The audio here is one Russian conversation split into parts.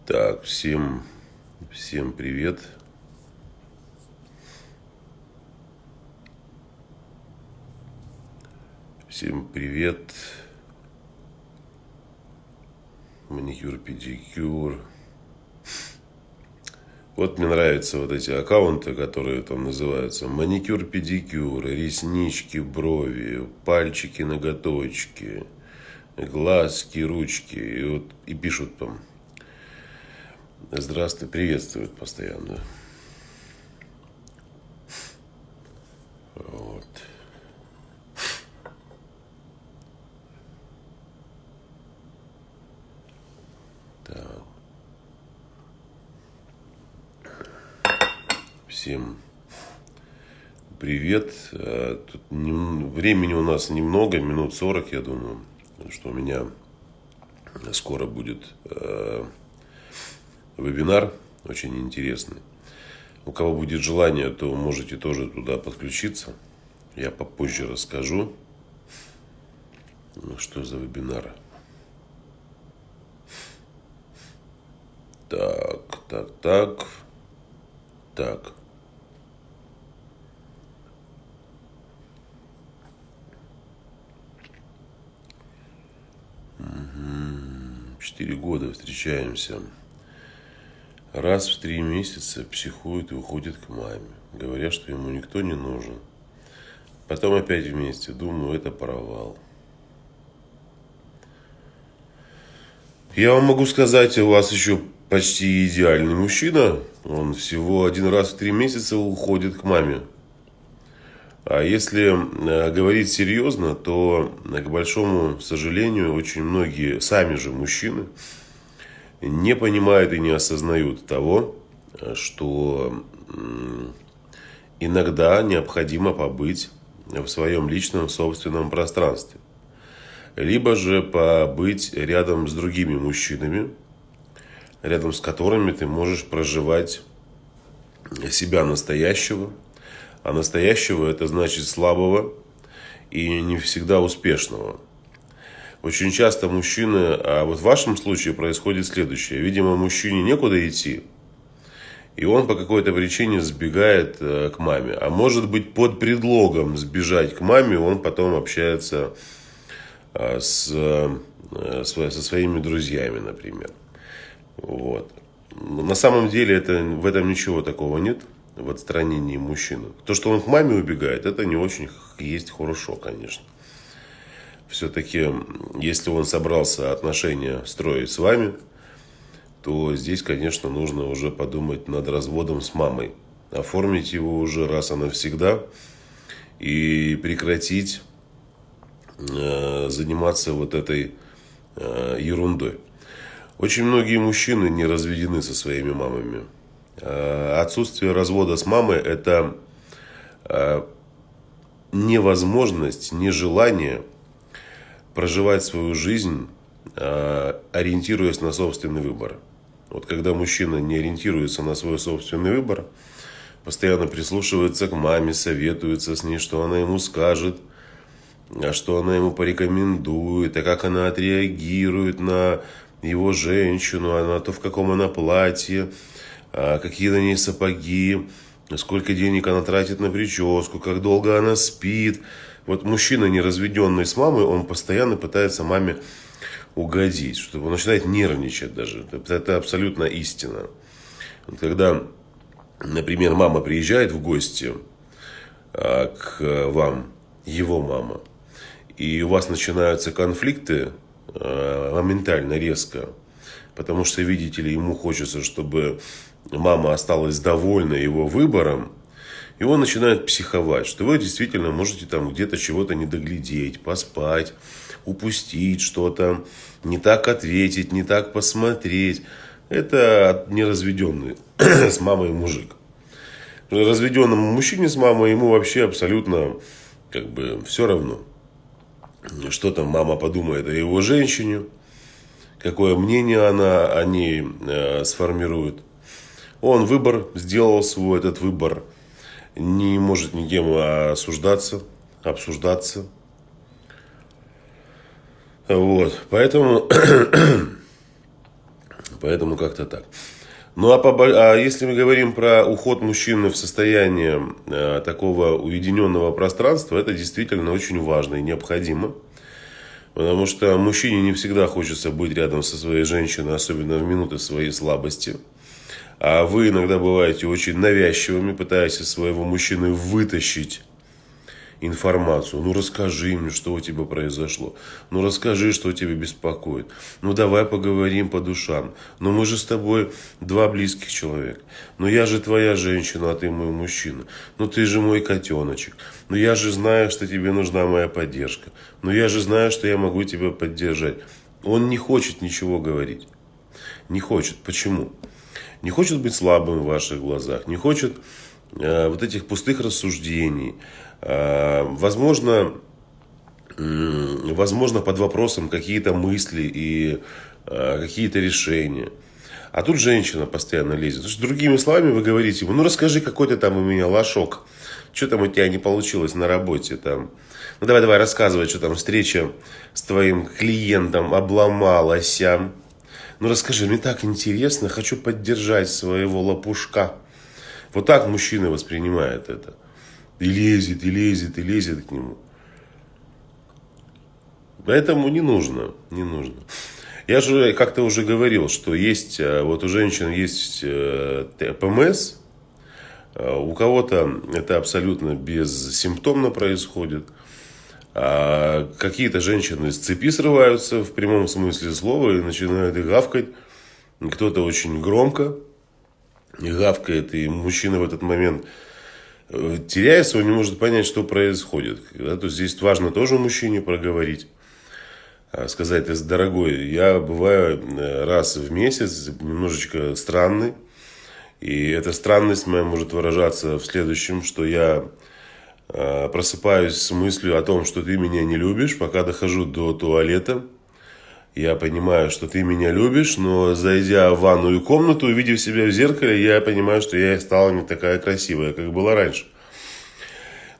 Так, всем привет. Всем привет. Маникюр, педикюр. Вот мне нравятся вот эти аккаунты, которые там называются маникюр, педикюр, реснички, брови, пальчики, ноготочки, глазки, ручки. И пишут там: здравствуй, приветствуют постоянно. Вот. Так. Всем привет. Тут времени у нас немного, минут 40, я думаю, что у меня скоро будет вебинар очень интересный. У кого будет желание, то можете тоже туда подключиться. Я попозже расскажу, что за вебинар. Так. 4 года встречаемся. Раз в 3 месяца психует и уходит к маме, говоря, что ему никто не нужен. Потом опять вместе. Думаю, это провал. Я вам могу сказать, у вас еще почти идеальный мужчина. Он всего 1 раз в 3 месяца уходит к маме. А если говорить серьезно, то, к большому сожалению, очень многие сами же мужчины не понимают и не осознают того, что иногда необходимо побыть в своем личном собственном пространстве. Либо же побыть рядом с другими мужчинами, рядом с которыми ты можешь проживать себя настоящего. А настоящего — это значит слабого и не всегда успешного. Очень часто мужчины, а вот в вашем случае происходит следующее. Видимо, мужчине некуда идти, и он по какой-то причине сбегает к маме. А может быть, под предлогом сбежать к маме он потом общается со своими друзьями, например. Вот. На самом деле в этом ничего такого нет, в отстранении мужчины. То, что он к маме убегает, это не очень есть хорошо, конечно. Все-таки, если он собрался отношения строить с вами, то здесь, конечно, нужно уже подумать над разводом с мамой. Оформить его уже раз и навсегда и прекратить заниматься вот этой ерундой. Очень многие мужчины не разведены со своими мамами. Отсутствие развода с мамой — это невозможность, нежелание проживать свою жизнь, ориентируясь на собственный выбор. Вот когда мужчина не ориентируется на свой собственный выбор, постоянно прислушивается к маме, советуется с ней, что она ему скажет, что она ему порекомендует, а как она отреагирует на его женщину, на то, в каком она платье, какие на ней сапоги, сколько денег она тратит на прическу, как долго она спит. Вот мужчина, не разведенный с мамой, он постоянно пытается маме угодить, что он начинает нервничать даже. Это абсолютно истина. Когда, например, мама приезжает в гости к вам, его мама, и у вас начинаются конфликты моментально, резко, потому что, видите ли, ему хочется, чтобы мама осталась довольна его выбором, и он начинает психовать, что вы действительно можете там где-то чего-то не доглядеть, поспать, упустить что-то, не так ответить, не так посмотреть. Это неразведенный с мамой мужик. Разведенному мужчине с мамой ему вообще абсолютно все равно. что там мама подумает о его женщине, какое мнение она о ней сформирует. Он выбор сделал свой, этот выбор не может никем обсуждаться. Вот, поэтому как-то так. Ну а если мы говорим про уход мужчины в состояние такого уединенного пространства, это действительно очень важно и необходимо. Потому что мужчине не всегда хочется быть рядом со своей женщиной, особенно в минуты своей слабости. А вы иногда бываете очень навязчивыми, пытаясь из своего мужчины вытащить информацию. Ну расскажи мне, что у тебя произошло. Ну расскажи, что тебя беспокоит. Ну давай поговорим по душам. Ну мы же с тобой два близких человека. Ну я же твоя женщина, а ты мой мужчина. Ну ты же мой котеночек. Ну я же знаю, что тебе нужна моя поддержка. Ну я же знаю, что я могу тебя поддержать. Он не хочет ничего говорить. Не хочет. Почему? Не хочет быть слабым в ваших глазах. Не хочет вот этих пустых рассуждений. Возможно, под вопросом какие-то мысли и какие-то решения. А тут женщина постоянно лезет. Потому что, другими словами, вы говорите ему: ну расскажи, какой ты там у меня лошок. Что там у тебя не получилось на работе там. Ну давай рассказывай, что там встреча с твоим клиентом обломалась. Ну расскажи, мне так интересно, хочу поддержать своего лопушка. Вот так мужчина воспринимает это. И лезет к нему. Поэтому не нужно. Я же как-то уже говорил, что есть, вот у женщин есть ПМС, у кого-то это абсолютно бессимптомно происходит. А какие-то женщины с цепи срываются в прямом смысле слова и начинают гавкать. Кто-то очень громко гавкает, и мужчина в этот момент теряется, он не может понять, что происходит. Да, то есть здесь важно тоже мужчине проговорить. Сказать: дорогой, я бываю раз в месяц немножечко странный. И эта странность моя может выражаться в следующем, что я просыпаюсь с мыслью о том, что ты меня не любишь, пока дохожу до туалета. Я понимаю, что ты меня любишь, но зайдя в ванную комнату, увидев себя в зеркале, я понимаю, что я стала не такая красивая, как была раньше.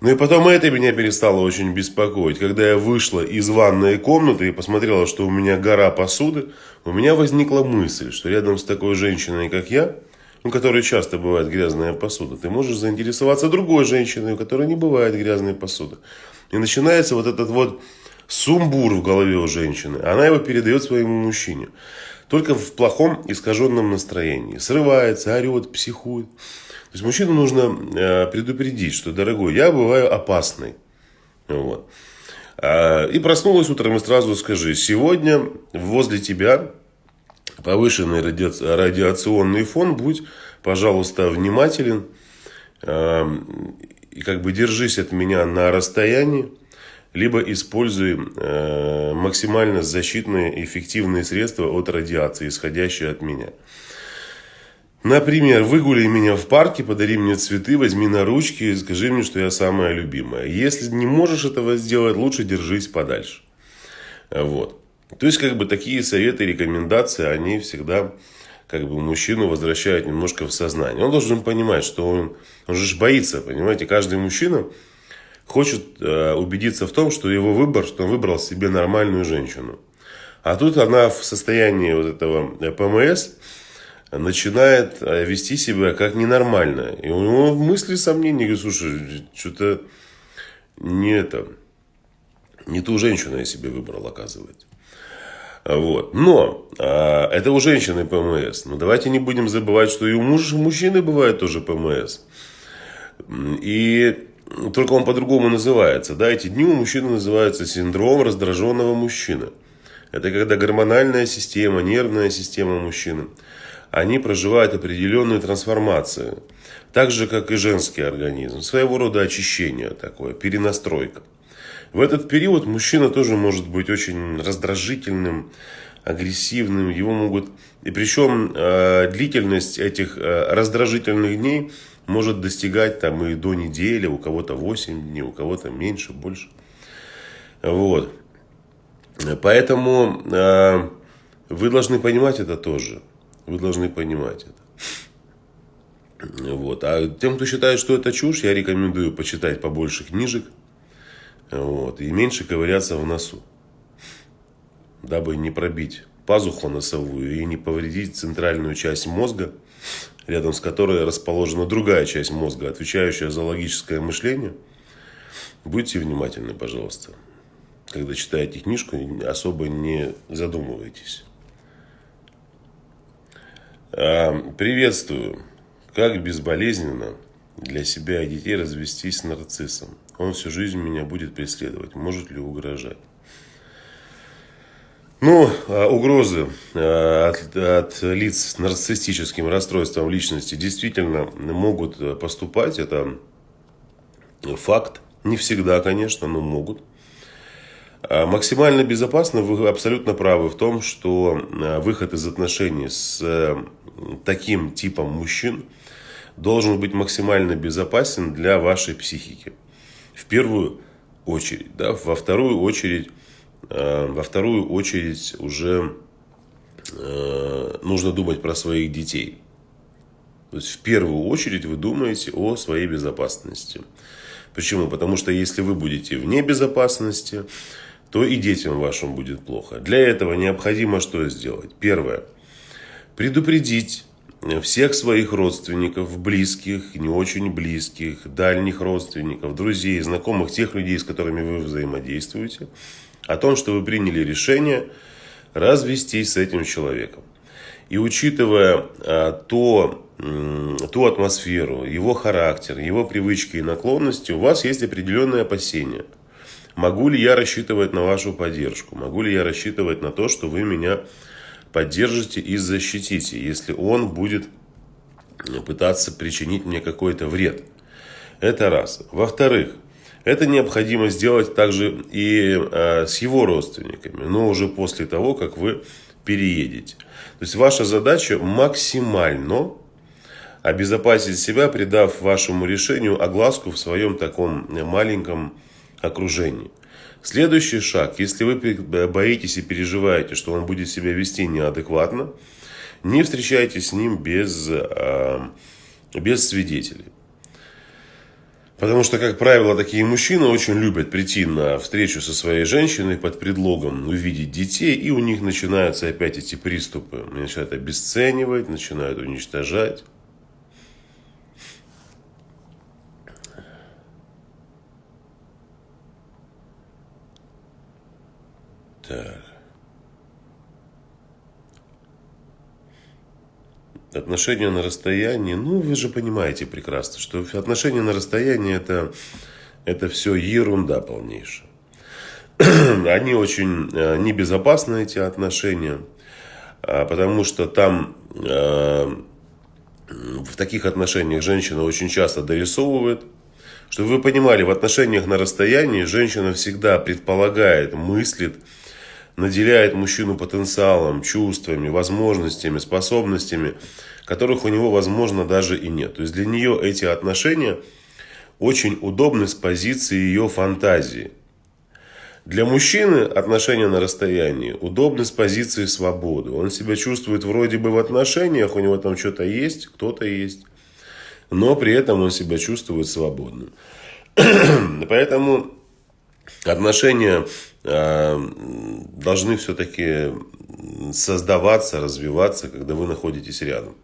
Ну и потом это меня перестало очень беспокоить. Когда я вышла из ванной комнаты и посмотрела, что у меня гора посуды, у меня возникла мысль, что рядом с такой женщиной, как я, у которой часто бывает грязная посуда, ты можешь заинтересоваться другой женщиной, у которой не бывает грязной посуды. И начинается вот этот вот сумбур в голове у женщины. Она его передает своему мужчине. Только в плохом искаженном настроении. Срывается, орет, психует. То есть мужчину нужно предупредить, что: дорогой, я бываю опасной. Вот. И проснулась утром и сразу скажи: сегодня возле тебя повышенный радиационный фон, будь, пожалуйста, внимателен. И как бы держись от меня на расстоянии. Либо используй максимально защитные и эффективные средства от радиации, исходящие от меня. Например, выгуляй меня в парке, подари мне цветы, возьми на ручки и скажи мне, что я самая любимая. Если не можешь этого сделать, лучше держись подальше. Вот. То есть, как бы такие советы, рекомендации, они всегда как бы мужчину возвращают немножко в сознание. Он должен понимать, что он же боится, понимаете, каждый мужчина хочет убедиться в том, что его выбор, что он выбрал себе нормальную женщину. А тут она в состоянии вот этого ПМС начинает вести себя как ненормальная. И у него мысли, сомнения, говорит: слушай, что-то не ту женщину я себе выбрал, оказывается. Вот. Но это у женщины ПМС. Но давайте не будем забывать, что и у мужчины бывает тоже ПМС. И только он по-другому называется. Да, эти дни у мужчины называются синдром раздраженного мужчины. Это когда гормональная система, нервная система мужчины, они проживают определенную трансформацию. Так же, как и женский организм. Своего рода очищение такое, перенастройка. В этот период мужчина тоже может быть очень раздражительным, агрессивным. Его могут... И причем длительность этих раздражительных дней может достигать там и до недели, у кого-то 8 дней, у кого-то меньше, больше. Вот. Поэтому вы должны понимать это тоже. Вы должны понимать это. Вот. А тем, кто считает, что это чушь, я рекомендую почитать побольше книжек. Вот, и меньше ковыряться в носу. Дабы не пробить пазуху носовую и не повредить центральную часть мозга, рядом с которой расположена другая часть мозга, отвечающая за логическое мышление. Будьте внимательны, пожалуйста. Когда читаете книжку, особо не задумывайтесь. Приветствую. Как безболезненно для себя и детей развестись с нарциссом? Он всю жизнь меня будет преследовать. Может ли угрожать? Ну, угрозы от лиц с нарциссическим расстройством личности действительно могут поступать. Это факт. Не всегда, конечно, но могут. Максимально безопасно, вы абсолютно правы в том, что выход из отношений с таким типом мужчин должен быть максимально безопасен для вашей психики. В первую очередь. Да? Во вторую очередь уже нужно думать про своих детей. То есть в первую очередь вы думаете о своей безопасности. Почему? Потому что если вы будете вне безопасности, то и детям вашим будет плохо. Для этого необходимо что сделать? Первое. Предупредить всех своих родственников, близких, не очень близких, дальних родственников, друзей, знакомых, тех людей, с которыми вы взаимодействуете, о том, что вы приняли решение развестись с этим человеком. И учитывая ту атмосферу, его характер, его привычки и наклонности, у вас есть определенные опасения. Могу ли я рассчитывать на вашу поддержку? Могу ли я рассчитывать на то, что вы меня поддержите и защитите, если он будет пытаться причинить мне какой-то вред? Это раз. Во-вторых, это необходимо сделать также и с его родственниками, но уже после того, как вы переедете. То есть ваша задача максимально обезопасить себя, придав вашему решению огласку в своем таком маленьком окружении. Следующий шаг. Если вы боитесь и переживаете, что он будет себя вести неадекватно, не встречайтесь с ним без свидетелей. Потому что, как правило, такие мужчины очень любят прийти на встречу со своей женщиной под предлогом увидеть детей, и у них начинаются опять эти приступы. Начинают обесценивать, начинают уничтожать. Так. Отношения на расстоянии, ну вы же понимаете прекрасно, что отношения на расстоянии это все ерунда полнейшая. Они очень небезопасны, эти отношения, потому что там в таких отношениях женщина очень часто дорисовывает. Чтобы вы понимали, в отношениях на расстоянии женщина всегда предполагает, мыслит, наделяет мужчину потенциалом, чувствами, возможностями, способностями, которых у него, возможно, даже и нет. То есть для нее эти отношения очень удобны с позиции ее фантазии. Для мужчины отношения на расстоянии удобны с позиции свободы. Он себя чувствует вроде бы в отношениях, у него там что-то есть, кто-то есть, но при этом он себя чувствует свободным. Поэтому отношения должны все-таки создаваться, развиваться, когда вы находитесь рядом.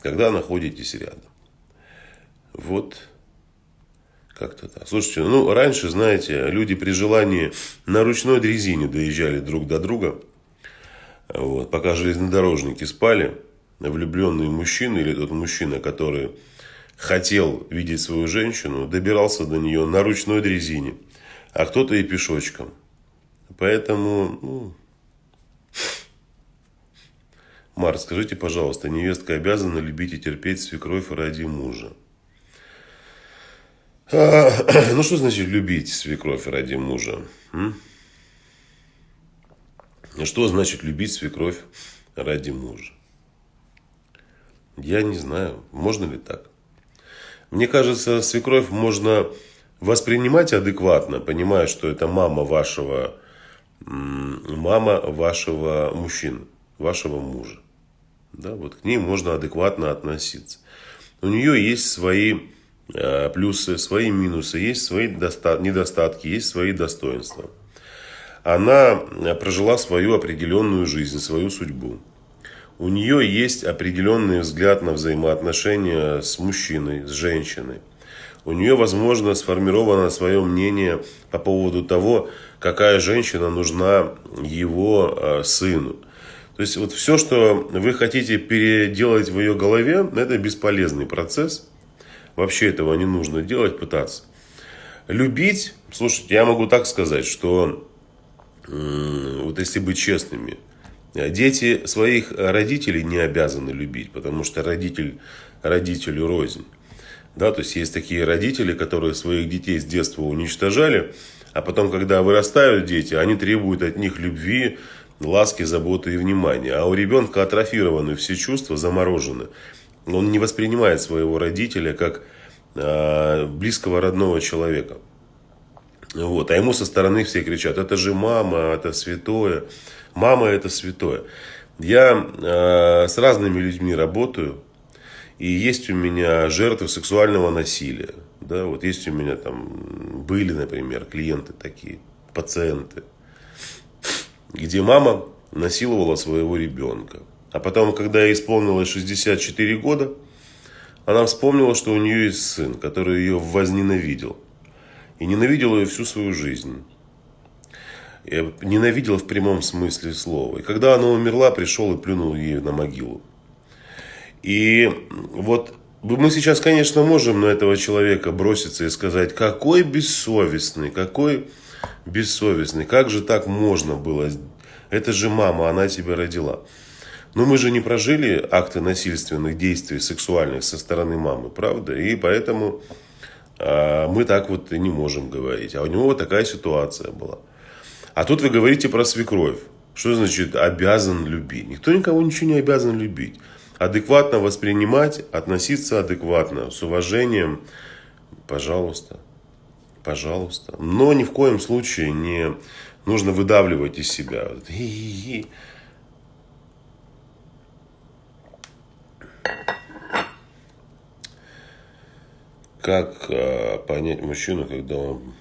Когда находитесь рядом. Вот как-то так. Слушайте, ну раньше, знаете, люди при желании на ручной дрезине доезжали друг до друга. Вот, пока железнодорожники спали, влюбленный мужчина или тот мужчина, который хотел видеть свою женщину, добирался до нее на ручной дрезине. А кто-то и пешочком. Поэтому, Марк, скажите, пожалуйста, невестка обязана любить и терпеть свекровь ради мужа? Ну, что значит любить свекровь ради мужа? Что значит любить свекровь ради мужа? Я не знаю, можно ли так. Мне кажется, свекровь можно воспринимать адекватно, понимая, что это мама вашего мама вашего мужчины, вашего мужа. Да, вот к ней можно адекватно относиться. У нее есть свои плюсы, свои минусы, есть свои недостатки, есть свои достоинства. Она прожила свою определенную жизнь, свою судьбу. У нее есть определенный взгляд на взаимоотношения с мужчиной, с женщиной. У нее, возможно, сформировано свое мнение по поводу того, какая женщина нужна его сыну. То есть вот все, что вы хотите переделать в ее голове, это бесполезный процесс. Вообще этого не нужно делать, пытаться. Любить, слушайте, я могу так сказать, что вот если быть честными, дети своих родителей не обязаны любить, потому что родитель родителю рознь. Да, то есть есть такие родители, которые своих детей с детства уничтожали, а потом, когда вырастают дети, они требуют от них любви, ласки, заботы и внимания. А у ребенка атрофированы все чувства, заморожены. Он не воспринимает своего родителя как близкого родного человека. Вот. А ему со стороны все кричат: это же мама, это святое. Мама это святое. Я с разными людьми работаю. И есть у меня жертвы сексуального насилия. Да, вот есть у меня там, были, например, клиенты такие, пациенты, где мама насиловала своего ребенка. А потом, когда ей исполнилось 64 года, она вспомнила, что у нее есть сын, который ее возненавидел. И ненавидел ее всю свою жизнь. И ненавидел в прямом смысле слова. И когда она умерла, пришел и плюнул ей на могилу. И вот мы сейчас, конечно, можем на этого человека броситься и сказать: какой бессовестный, как же так можно было? Это же мама, она тебя родила. Но мы же не прожили акты насильственных действий сексуальных со стороны мамы, правда? И поэтому мы так вот и не можем говорить. А у него вот такая ситуация была. А тут вы говорите про свекровь. Что значит обязан любить? Никто никого ничего не обязан любить. Адекватно воспринимать, относиться адекватно, с уважением, пожалуйста, пожалуйста. Но ни в коем случае не нужно выдавливать из себя. Как понять мужчину, когда он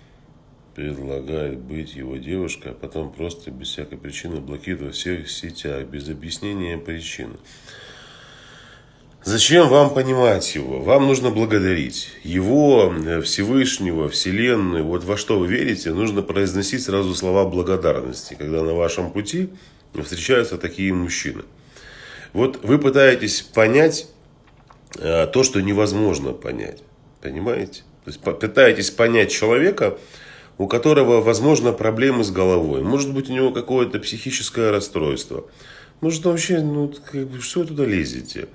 предлагает быть его девушкой, а потом просто без всякой причины блокирует во всех сетях, без объяснения причины? Зачем вам понимать его? Вам нужно благодарить его, Всевышнего, Вселенную. Вот во что вы верите, нужно произносить сразу слова благодарности, когда на вашем пути встречаются такие мужчины. Вот вы пытаетесь понять то, что невозможно понять. Понимаете? То есть пытаетесь понять человека, у которого, возможно, проблемы с головой. Может быть, у него какое-то психическое расстройство. Может, вообще, что вы туда лезете?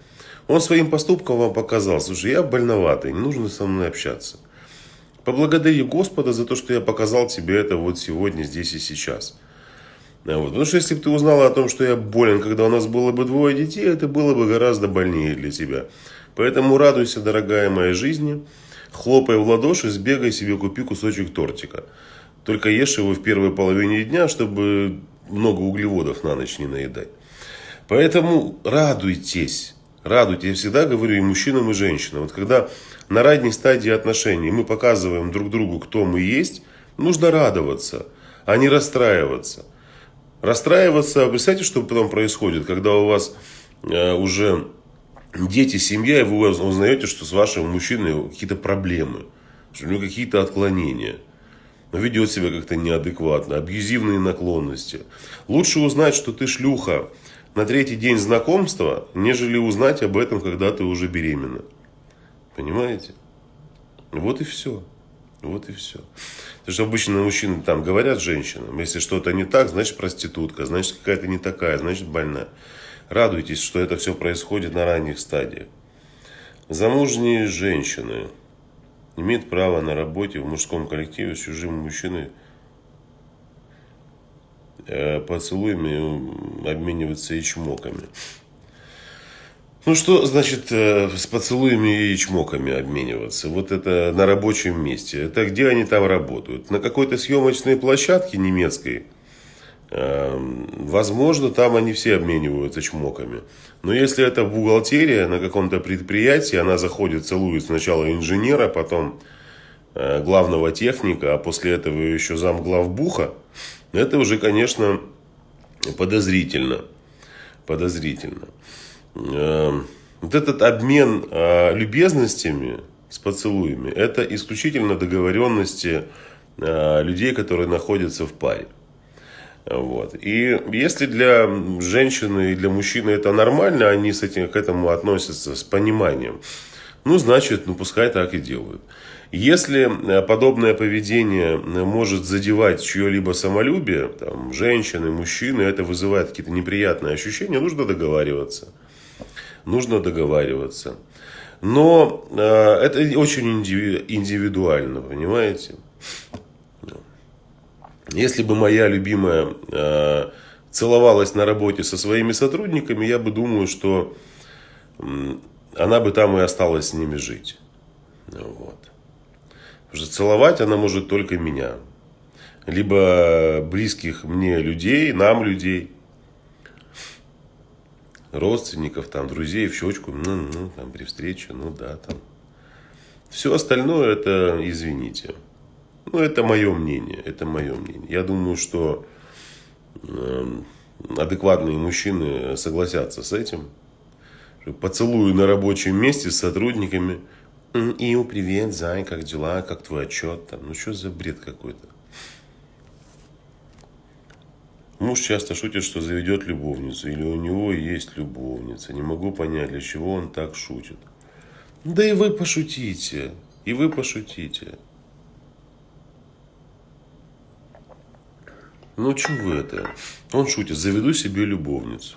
Он своим поступком вам показал: слушай, я больноватый, не нужно со мной общаться. Поблагодари Господа за то, что я показал тебе это вот сегодня, здесь и сейчас. Вот. Потому что если бы ты узнала о том, что я болен, когда у нас было бы 2 детей, это было бы гораздо больнее для тебя. Поэтому радуйся, дорогая моя, жизни, хлопай в ладоши, сбегай себе, купи кусочек тортика. Только ешь его в первой половине дня, чтобы много углеводов на ночь не наедать. Поэтому радуйтесь. Радуйтесь. Я всегда говорю и мужчинам, и женщинам. Вот когда на ранней стадии отношений мы показываем друг другу, кто мы есть, нужно радоваться, а не расстраиваться. Расстраиваться, представьте, что потом происходит, когда у вас уже дети, семья, и вы узнаете, что с вашим мужчиной какие-то проблемы, что у него какие-то отклонения. Ведет себя как-то неадекватно, абьюзивные наклонности. Лучше узнать, что ты шлюха на 3-й день знакомства, нежели узнать об этом, когда ты уже беременна. Понимаете? Вот и все. Вот и все. Потому что обычно мужчины там говорят женщинам: если что-то не так, значит проститутка, значит какая-то не такая, значит больная. Радуйтесь, что это все происходит на ранних стадиях. Замужние женщины имеют право на работе в мужском коллективе с чужим мужчиной поцелуями обмениваться и чмоками. Ну что значит с поцелуями и чмоками обмениваться? Вот это на рабочем месте. Это где они там работают? На какой-то съемочной площадке немецкой, Возможно, там они все обмениваются чмоками. Но если это бухгалтерия на каком-то предприятии, она заходит, целует сначала инженера, потом главного техника, а после этого еще замглавбуха, это уже, конечно, подозрительно. Подозрительно. Вот этот обмен любезностями с поцелуями, это исключительно договоренности людей, которые находятся в паре. Вот. И если для женщины и для мужчины это нормально, они к этому относятся с пониманием, ну, значит, пускай так и делают. Если подобное поведение может задевать чье-либо самолюбие, там, женщины, мужчины, это вызывает какие-то неприятные ощущения, нужно договариваться. Нужно договариваться. Но это очень индивидуально, понимаете? Если бы моя любимая целовалась на работе со своими сотрудниками, я бы думаю, что она бы там и осталась с ними жить. Вот. Потому что целовать она может только меня. Либо близких мне людей, нам людей. Родственников, там, друзей в щечку, там, при встрече, да, там. Все остальное это, извините. Это мое мнение, это мое мнение. Я думаю, что адекватные мужчины согласятся с этим. Поцелую на рабочем месте с сотрудниками. Ил, привет, зай, как дела, как твой отчет? Там, что за бред какой-то? Муж часто шутит, что заведет любовницу, или у него есть любовница. Не могу понять, для чего он так шутит. Да и вы пошутите, и вы пошутите. Что вы это? Он шутит, заведу себе любовницу.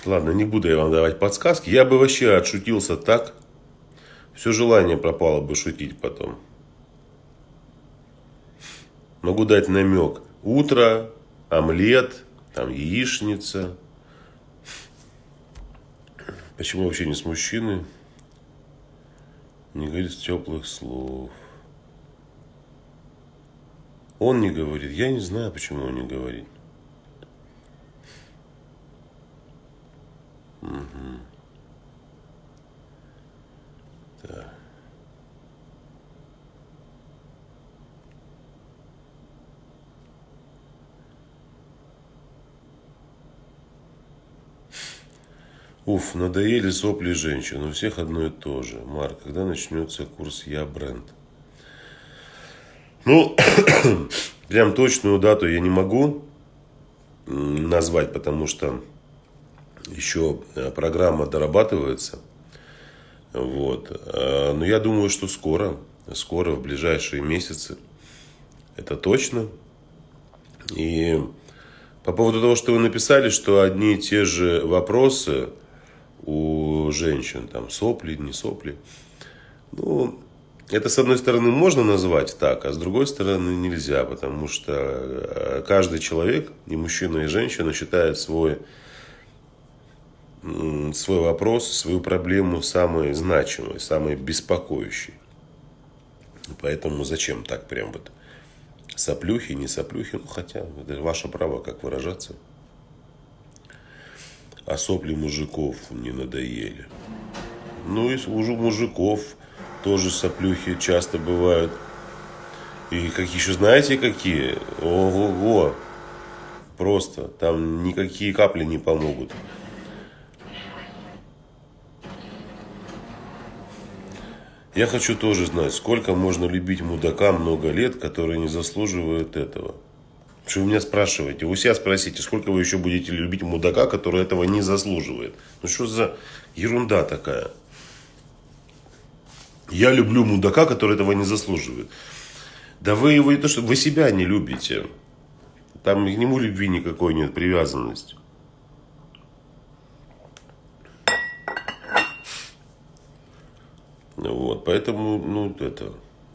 Ладно, не буду я вам давать подсказки. Я бы вообще отшутился так. Все желание пропало бы шутить потом. Могу дать намек. Утро, омлет, там яичница. Почему вообще не с мужчиной? Не говорит теплых слов. Он не говорит. Я не знаю, почему он не говорит. Угу. Так. Уф, надоели сопли женщин. У всех одно и то же. Марк, когда начнется курс Я бренд? Прям точную дату я не могу назвать, потому что еще программа дорабатывается. Вот. Но я думаю, что скоро, в ближайшие месяцы. Это точно. И по поводу того, что вы написали, что одни и те же вопросы у женщин, там сопли, не сопли. Это, с одной стороны, можно назвать так, а с другой стороны, нельзя, потому что каждый человек, и мужчина, и женщина, считает свой вопрос, свою проблему самой значимой, самой беспокоящей. Поэтому зачем так прям вот соплюхи, не соплюхи, хотя это ваше право, как выражаться. А сопли мужиков не надоели. И у мужиков тоже соплюхи часто бывают. И как еще знаете какие? Ого-го. Просто там никакие капли не помогут. Я хочу тоже знать, сколько можно любить мудака много лет, которые не заслуживают этого. Что вы меня спрашиваете? Вы себя спросите, сколько вы еще будете любить мудака, который этого не заслуживает. Что за ерунда такая? Я люблю мудака, который этого не заслуживает. Да вы его не то, что вы себя не любите. Там к нему любви никакой нет, привязанности. Вот, поэтому,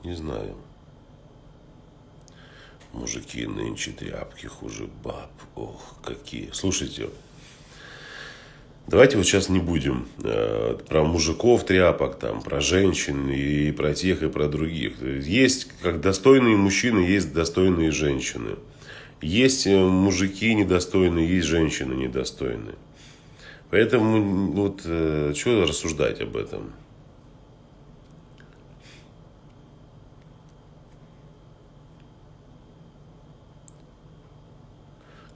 не знаю. Мужики нынче тряпки хуже баб. Ох, какие. Слушайте, Давайте вот сейчас не будем про мужиков, тряпок, там, про женщин и про тех, и про других. Есть как достойные мужчины, есть достойные женщины. Есть мужики недостойные, есть женщины недостойные. Поэтому вот что рассуждать об этом?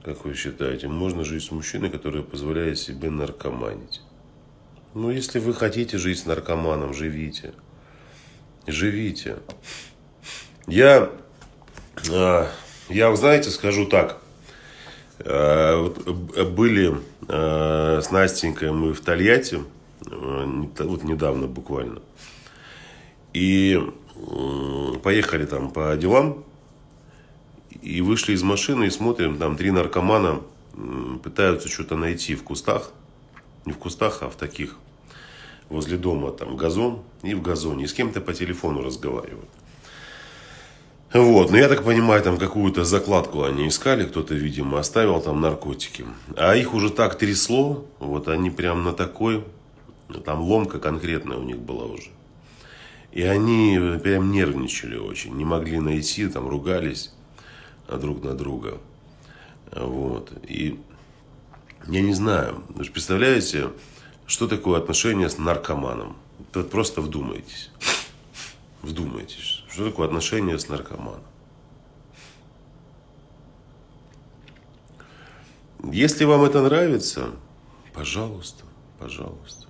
Как вы считаете, можно жить с мужчиной, который позволяет себе наркоманить? Ну, если вы хотите жить с наркоманом, живите. Живите. Я, знаете, скажу так. Были с Настенькой мы в Тольятти, вот недавно буквально. И поехали там по делам. И вышли из машины и смотрим, там 3 наркомана пытаются что-то найти в кустах. Не в кустах, а в таких. Возле дома там газон. И в газоне. И с кем-то по телефону разговаривают. Вот, но я так понимаю, там какую-то закладку они искали. Кто-то, видимо, оставил там наркотики. А их уже так трясло. Вот они прям на такой. Там ломка конкретная у них была уже. И они прям нервничали очень. Не могли найти, там ругались друг на друга. Вот. И я не знаю, вы же представляете, что такое отношение с наркоманом? Вот просто вдумайтесь. Вдумайтесь, что такое отношение с наркоманом. Если вам это нравится, пожалуйста, пожалуйста.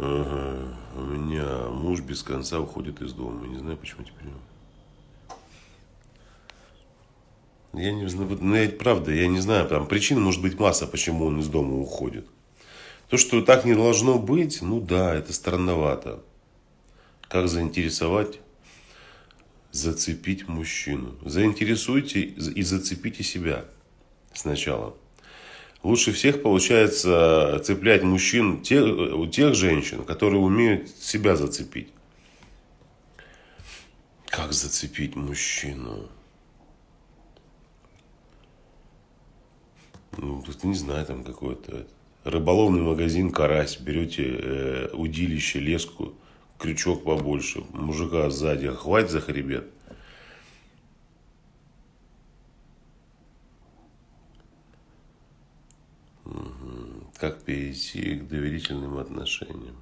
Ага, у меня муж без конца уходит из дома. Не знаю, почему теперь. Я не знаю, ну, правда, я не знаю, там причин может быть масса, почему он из дома уходит. То, что так не должно быть, ну да, это странновато. Как заинтересовать, зацепить мужчину? Заинтересуйте и зацепите себя сначала. Лучше всех получается цеплять мужчин у тех женщин, которые умеют себя зацепить. Как зацепить мужчину? Ну, тут не знаю, там какой-то рыболовный магазин, карась. Берете удилище, леску, крючок побольше, мужика сзади хватит за хребет. Как перейти к доверительным отношениям?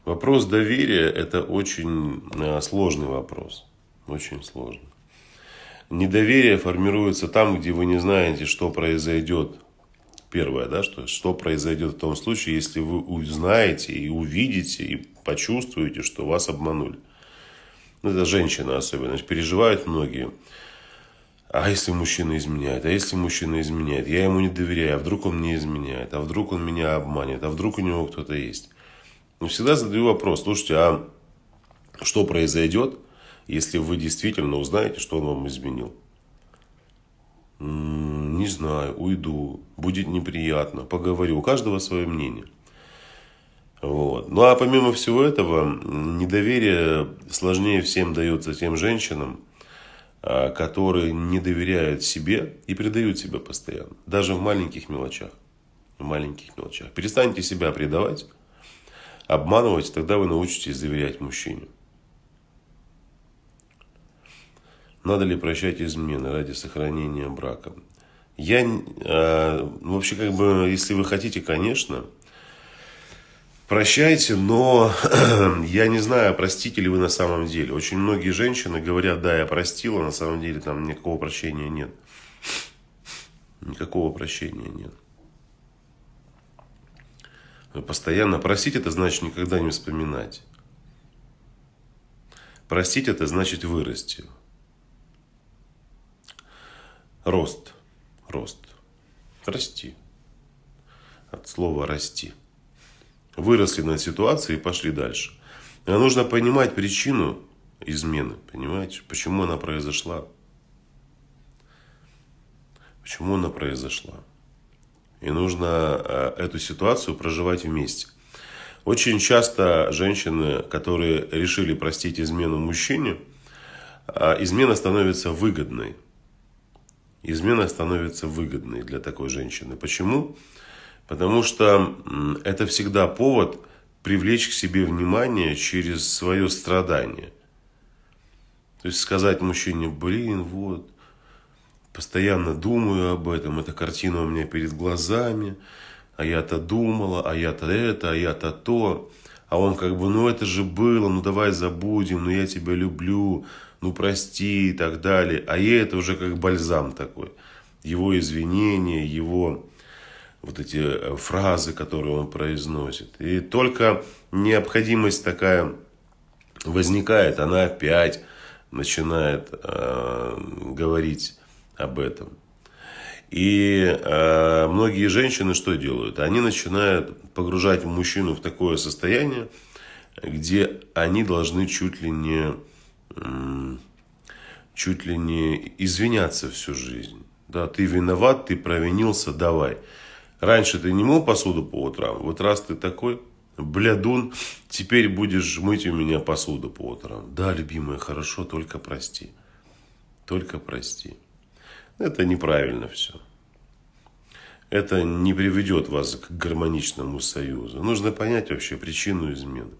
Вопрос доверия – это очень сложный вопрос. Очень сложный. Недоверие формируется там, где вы не знаете, что произойдет. Первое, да, что произойдет в том случае, если вы узнаете и увидите, и почувствуете, что вас обманули. Ну, это женщины особенно. Значит, переживают многие. А если мужчина изменяет? А если мужчина изменяет? Я ему не доверяю. А вдруг он мне изменяет? А вдруг он меня обманет? А вдруг у него кто-то есть? Но всегда задаю вопрос. Слушайте, а что произойдет, если вы действительно узнаете, что он вам изменил? Не знаю, уйду. Будет неприятно. Поговорю. У каждого свое мнение. Вот. Ну а помимо всего этого, недоверие сложнее всем дается тем женщинам, которые не доверяют себе и предают себя постоянно. Даже в маленьких мелочах. В маленьких мелочах. Перестаньте себя предавать, обманывать, тогда вы научитесь доверять мужчине. Надо ли прощать измены ради сохранения брака? Вообще, если вы хотите, конечно, прощайте, но я не знаю, простите ли вы на самом деле. Очень многие женщины говорят, да, я простила, на самом деле там никакого прощения нет. Никакого прощения нет. Постоянно простить — это значит никогда не вспоминать. Простить — это значит вырасти. Рост. Расти. От слова расти. Выросли над ситуацией и пошли дальше. Но нужно понимать причину измены. Понимаете, почему она произошла. Почему она произошла. И нужно эту ситуацию проживать вместе. Очень часто женщины, которые решили простить измену мужчине, измена становится выгодной. Измена становится выгодной для такой женщины. Почему? Потому что это всегда повод привлечь к себе внимание через свое страдание. То есть сказать мужчине: блин, вот, постоянно думаю об этом, эта картина у меня перед глазами, а я-то думала, а я-то это, а я-то то. А он как бы: ну это же было, ну давай забудем, ну я тебя люблю, ну прости и так далее. А ей это уже как бальзам такой. Его извинения, его вот эти фразы, которые он произносит. И только необходимость такая возникает, она опять начинает говорить об этом. И многие женщины что делают? Они начинают погружать мужчину в такое состояние, где они должны чуть ли не извиняться всю жизнь. Да, ты виноват, ты провинился, давай. Раньше ты не мыл посуду по утрам, вот раз ты такой блядун, теперь будешь мыть у меня посуду по утрам. Да, любимая, хорошо, только прости. Только прости. Это неправильно все. Это не приведет вас к гармоничному союзу. Нужно понять вообще причину измены.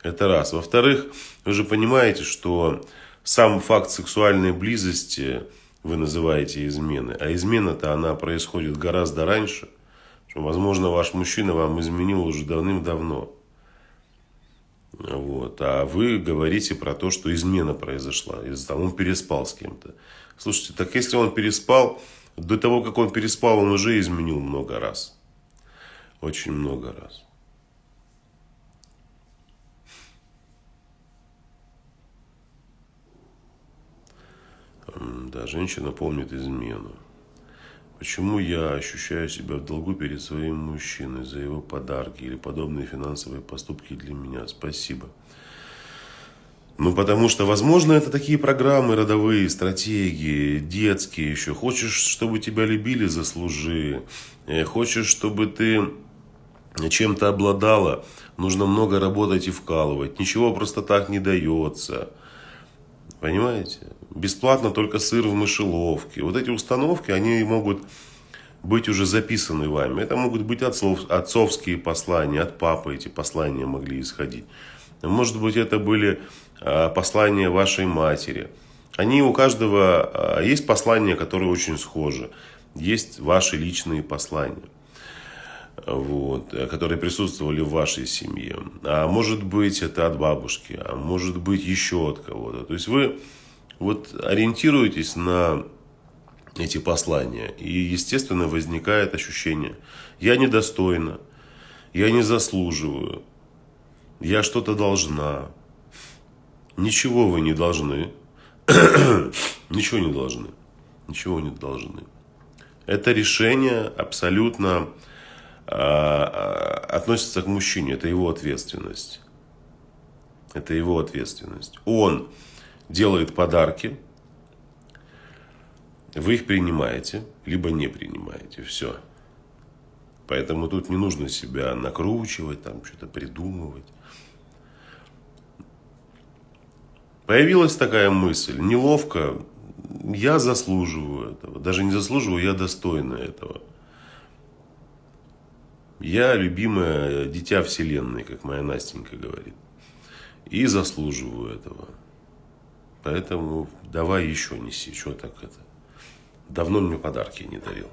Это раз. Во-вторых, вы же понимаете, что сам факт сексуальной близости вы называете изменой. А измена-то она происходит гораздо раньше. Что, возможно, ваш мужчина вам изменил уже давным-давно. Вот. А вы говорите про то, что измена произошла. Он переспал с кем-то. Слушайте, так если он переспал, до того, как он переспал, он уже изменил много раз. Очень много раз. Да, женщина помнит измену. Почему я ощущаю себя в долгу перед своим мужчиной за его подарки или подобные финансовые поступки для меня? Спасибо. Ну, потому что, возможно, это такие программы родовые, стратегии, детские еще. Хочешь, чтобы тебя любили, заслужи. Хочешь, чтобы ты чем-то обладала, нужно много работать и вкалывать. Ничего просто так не дается. Понимаете? Бесплатно только сыр в мышеловке. Вот эти установки, они могут быть уже записаны вами. Это могут быть отцовские послания, от папы эти послания могли исходить. Может быть, это были послания вашей матери. Они у каждого есть послания, которые очень схожи. Есть ваши личные послания, вот, которые присутствовали в вашей семье. А может быть, это от бабушки, а может быть, еще от кого-то. То есть вы вот ориентируетесь на эти послания, и, естественно, возникает ощущение: я недостойна, я не заслуживаю, я что-то должна. Ничего вы не должны. Ничего не должны. Ничего не должны. Это решение абсолютно относится к мужчине. Это его ответственность. Это его ответственность. Он делает подарки. Вы их принимаете, либо не принимаете. Все. Поэтому тут не нужно себя накручивать, там что-то придумывать. Появилась такая мысль: неловко, я заслуживаю этого. Даже не заслуживаю, я достойна этого. Я любимое дитя вселенной, как моя Настенька говорит. И заслуживаю этого. Поэтому давай еще неси, что так это. Давно мне подарки не дарил.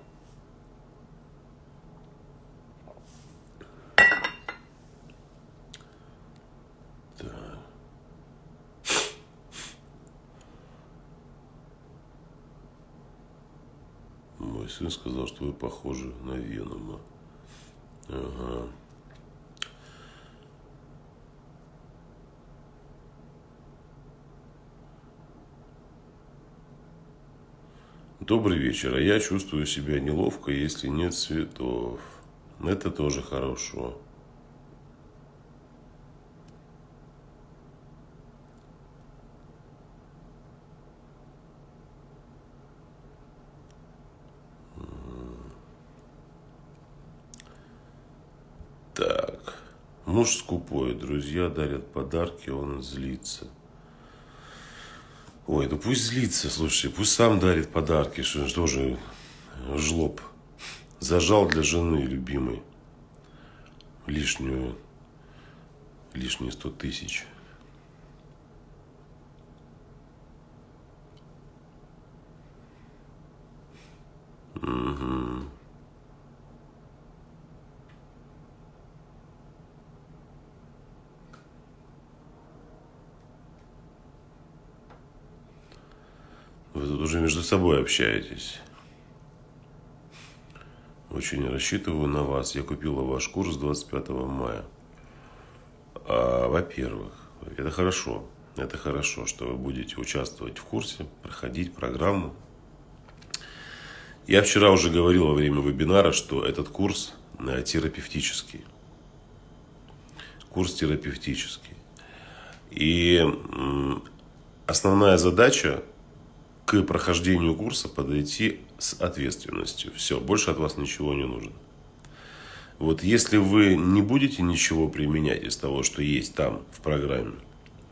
Мой сын сказал, что вы похожи на Венома. Ага. Добрый вечер. А я чувствую себя неловко, если нет цветов. Это тоже хорошо. Так. Муж скупой, друзья дарят подарки, он злится. Ой, да пусть злится, слушайте, пусть сам дарит подарки, что же жлоб. Зажал для жены любимой лишние 100 тысяч. Угу. Вы тут уже между собой общаетесь. Очень рассчитываю на вас. Я купила ваш курс 25 мая. Во-первых, это хорошо. Это хорошо, что вы будете участвовать в курсе, проходить программу. Я вчера уже говорил во время вебинара, что этот курс терапевтический. Курс терапевтический. И основная задача к прохождению курса подойти с ответственностью. Все, больше от вас ничего не нужно. Вот если вы не будете ничего применять из того, что есть там в программе,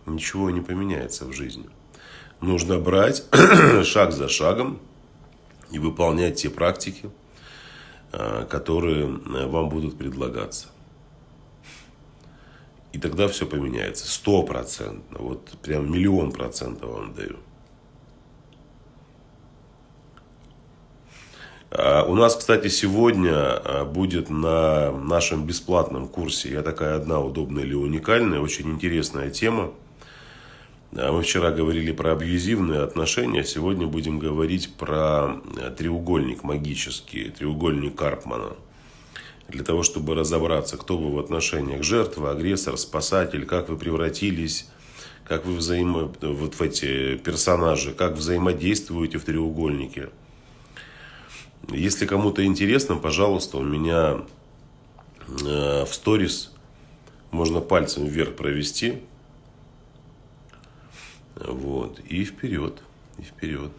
ничего не поменяется в жизни. Нужно брать шаг за шагом и выполнять те практики, которые вам будут предлагаться. И тогда все поменяется. 100%. Вот прям 1000000% вам даю. У нас, кстати, сегодня будет на нашем бесплатном курсе «Я такая одна, удобная или уникальная» очень интересная тема. Мы вчера говорили про абьюзивные отношения, сегодня будем говорить про треугольник магический, треугольник Карпмана. Для того, чтобы разобраться, кто вы в отношениях: жертва, агрессор, спасатель, как вы превратились, как вы вот в эти персонажи, как взаимодействуете в треугольнике. Если кому-то интересно, пожалуйста, у меня в сторис можно пальцем вверх провести. Вот. И вперед. И вперед.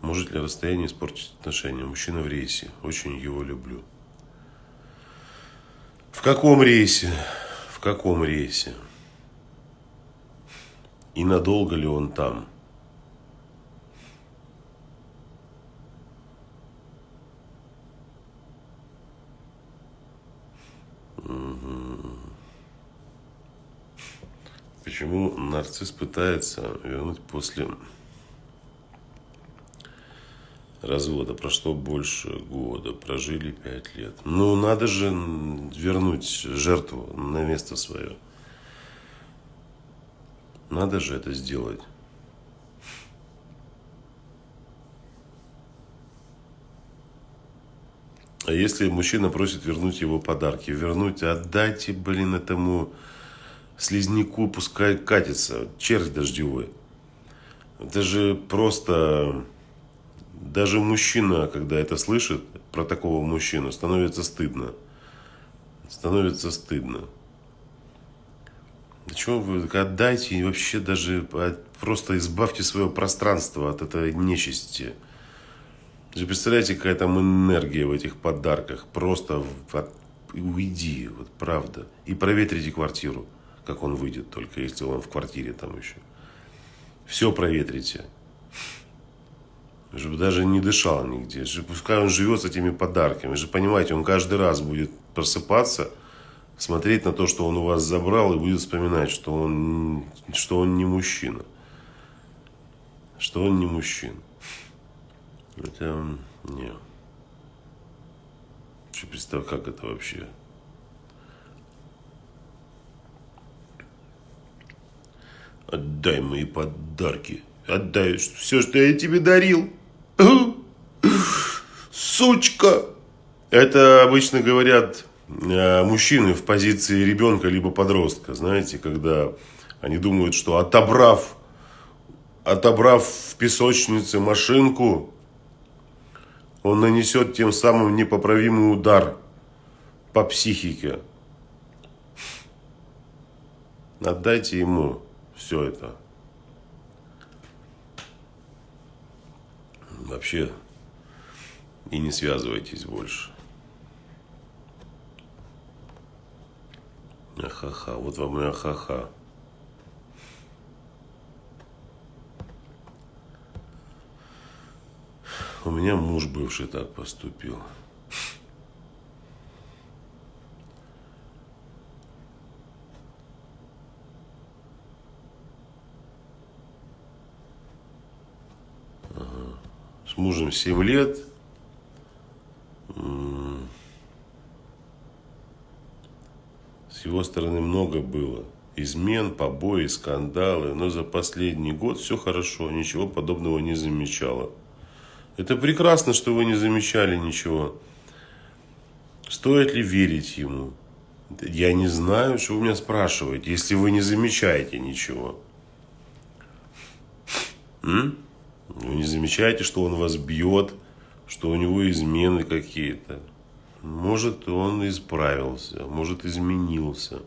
Может ли расстояние испортить отношения? Мужчина в рейсе. Очень его люблю. В каком рейсе? В каком рейсе? И надолго ли он там? Почему нарцисс пытается вернуть после развода? Прошло больше года, прожили 5 лет. Ну, надо же вернуть жертву на место свое. Надо же это сделать. А если мужчина просит вернуть его подарки? Вернуть, отдайте, этому слизняку, пускай катится, червь дождевой. Это же просто... Даже мужчина, когда это слышит, про такого мужчину, становится стыдно. Становится стыдно. Да чего вы, отдайте и вообще даже просто избавьте свое пространство от этой нечисти. Вы же представляете, какая там энергия в этих подарках. Просто уйди, вот правда. И проветрите квартиру, как он выйдет, только если он в квартире там еще. Все проветрите. Чтобы даже не дышал нигде. Пускай он живет с этими подарками. Вы же понимаете, он каждый раз будет просыпаться, смотреть на то, что он у вас забрал, и будет вспоминать, что он не мужчина. Что он не мужчина. Это не. Что представь, как это вообще? Отдай мои подарки. Отдай все, что я тебе дарил. Сучка! Это обычно говорят мужчины в позиции ребенка либо подростка. Знаете, когда они думают, что отобрав в песочнице машинку, он нанесет тем самым непоправимый удар по психике. Отдайте ему все это. Вообще, и не связывайтесь больше. Ахаха, вот вам и ахаха. У меня муж бывший так поступил. С мужем 7 лет. С его стороны много было. Измен, побои, скандалы. Но за последний год все хорошо. Ничего подобного не замечала. Это прекрасно, что вы не замечали ничего. Стоит ли верить ему? Я не знаю, что вы меня спрашиваете, если вы не замечаете ничего. Вы не замечаете, что он вас бьет, что у него измены какие-то. Может, он исправился, может, изменился.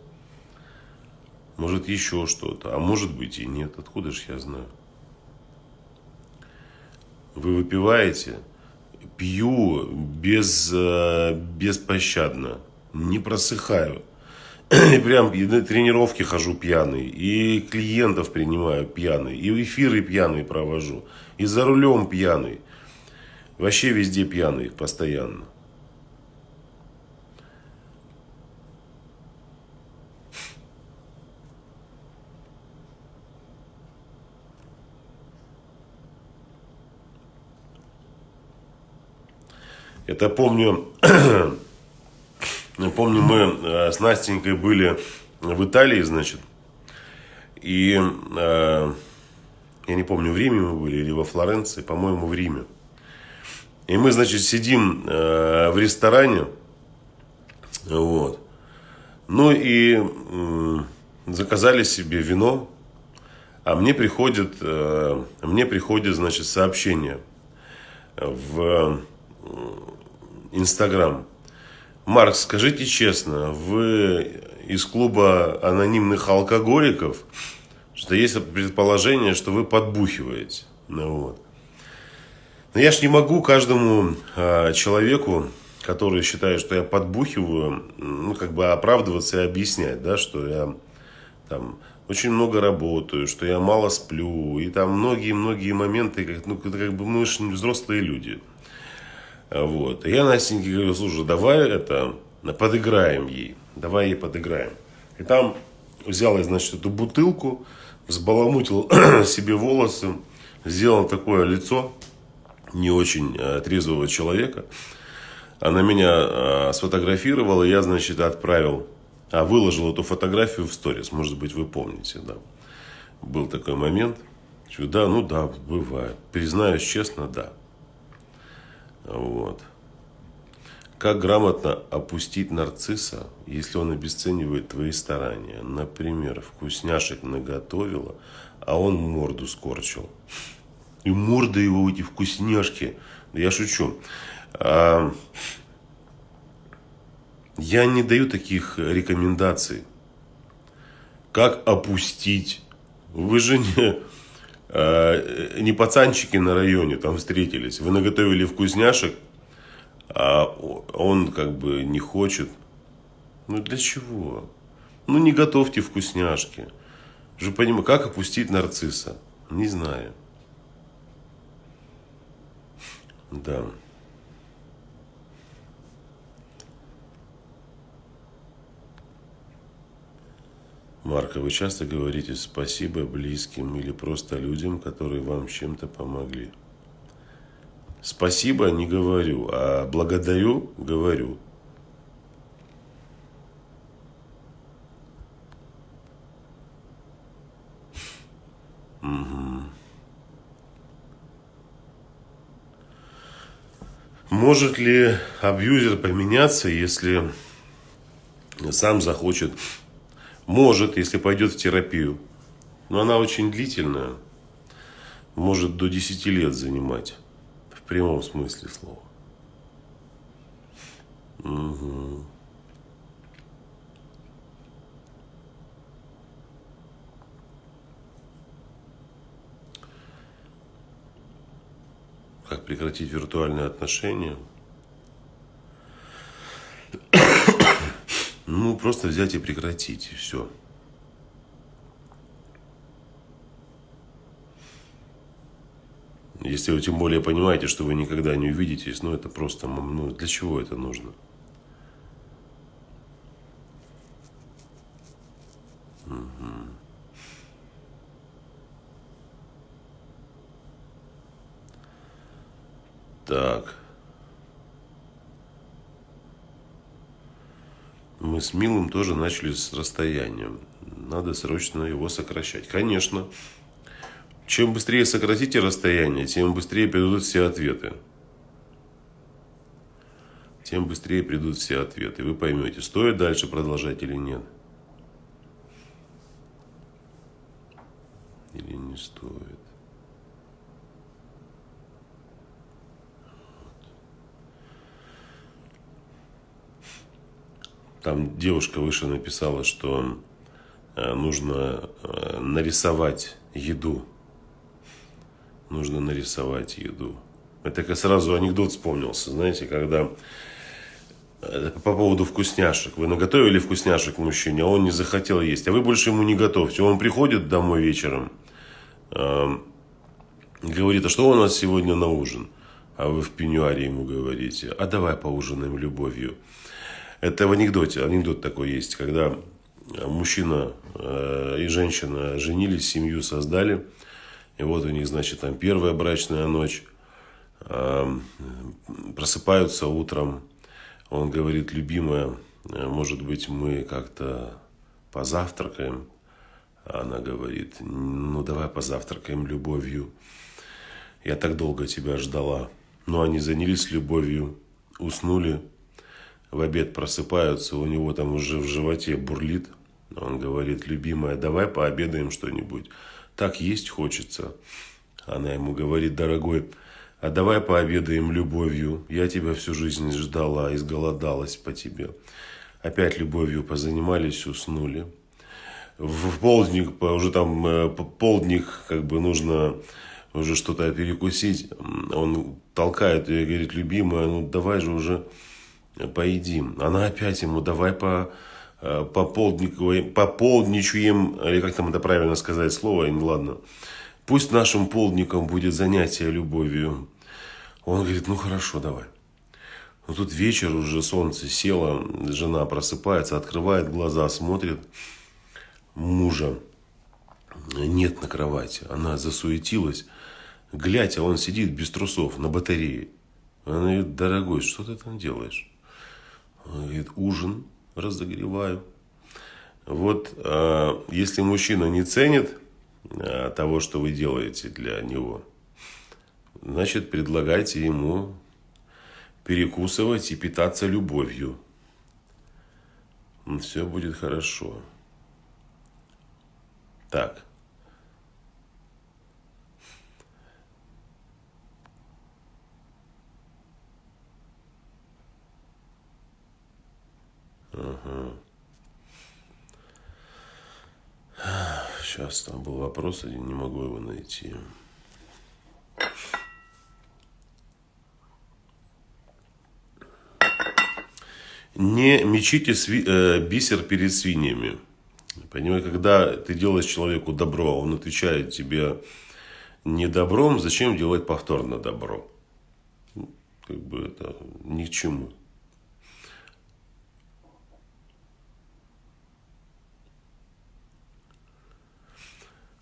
Может, еще что-то. А может быть и нет. Откуда же я знаю? Вы выпиваете? Пью беспощадно. Не просыхаю. И прям и на тренировки хожу пьяный. И клиентов принимаю пьяный. И эфиры пьяный провожу. И за рулем пьяный. Вообще везде пьяный постоянно. Это помню, мы с Настенькой были в Италии, значит, и я не помню, в Риме мы были или во Флоренции, по-моему, в Риме. И мы, значит, сидим в ресторане, вот, ну и заказали себе вино, а мне приходит, значит, сообщение в Инстаграм. Марк, скажите честно, вы из клуба анонимных алкоголиков, что есть предположение, что вы подбухиваете. Ну, вот. Но я ж не могу каждому человеку, который считает, что я подбухиваю, ну, как бы оправдываться и объяснять, да, что я там очень много работаю, что я мало сплю, и там многие-многие моменты, как бы мы же взрослые люди. Вот. И я Настеньке говорю, слушай, давай подыграем ей. Давай ей подыграем. И там взял я, значит, эту бутылку, взбаламутил себе волосы, сделал такое лицо не очень трезвого человека. Она меня сфотографировала, я, значит, выложил эту фотографию в сторис. Может быть, вы помните, да. Был такой момент. Да, ну да, бывает. Признаюсь честно, да. Вот. Как грамотно опустить нарцисса, если он обесценивает твои старания? Например, вкусняшек наготовила, а он морду скорчил. И морда его, эти вкусняшки. Да я шучу. Я не даю таких рекомендаций. Как опустить? Вы же не пацанчики на районе там встретились. Вы наготовили вкусняшек, а он как бы не хочет. Ну для чего? Ну не готовьте вкусняшки. Же понимаю, как опустить нарцисса? Не знаю. Да. Марка, вы часто говорите спасибо близким или просто людям, которые вам чем-то помогли? Спасибо не говорю, а благодарю говорю. Угу. Может ли абьюзер поменяться, если сам захочет? Может, если пойдет в терапию. Но она очень длительная. Может до 10 лет занимать. В прямом смысле слова. Угу. Как прекратить виртуальные отношения? Ну, просто взять и прекратить, и все. Если вы тем более понимаете, что вы никогда не увидитесь, ну, это просто, ну, для чего это нужно? Так. Мы с Милым тоже начали с расстояния. Надо срочно его сокращать. Конечно. Чем быстрее сократите расстояние, тем быстрее придут все ответы. Тем быстрее придут все ответы. Вы поймете, стоит дальше продолжать или нет. Или не стоит. Там девушка выше написала, что нужно нарисовать еду. Нужно нарисовать еду. Это как сразу анекдот вспомнился, знаете, когда по поводу вкусняшек. Вы наготовили вкусняшек мужчине, а он не захотел есть. А вы больше ему не готовьте. Он приходит домой вечером, говорит, а что у нас сегодня на ужин? А вы в пеньюаре ему говорите, а давай поужинаем любовью. Это в анекдоте, анекдот такой есть, когда мужчина и женщина женились, семью создали. И вот у них, значит, там первая брачная ночь. Просыпаются утром. Он говорит, любимая, может быть, мы как-то позавтракаем? А она говорит, ну давай позавтракаем любовью. Я так долго тебя ждала. Ну, они занялись любовью, уснули. В обед просыпаются, у него там уже в животе бурлит. Он говорит, любимая, давай пообедаем что-нибудь. Так есть хочется. Она ему говорит, дорогой, а давай пообедаем любовью. Я тебя всю жизнь ждала, изголодалась по тебе. Опять любовью позанимались, уснули. В полдник, уже там полдник, как бы нужно уже что-то перекусить. Он толкает ее и говорит, любимая, ну давай же уже поедим. Она опять ему, давай пополдничаем, или как там это правильно сказать слово, ладно. Пусть нашим полдником будет занятие любовью. Он говорит, ну хорошо, давай. Но тут вечер, уже солнце село, жена просыпается, открывает глаза, смотрит. Мужа нет на кровати. Она засуетилась. Глядь, а он сидит без трусов на батарее. Она говорит, дорогой, что ты там делаешь? Он говорит, ужин разогреваю. Вот если мужчина не ценит того, что вы делаете для него, значит, предлагайте ему перекусывать и питаться любовью. Все будет хорошо. Так. Ага. Сейчас там был вопрос один, не могу его найти. Не мечите бисер перед свиньями. Понимаешь, когда ты делаешь человеку добро, он отвечает тебе не добром, зачем делать повторно добро? Как бы это ни к чему.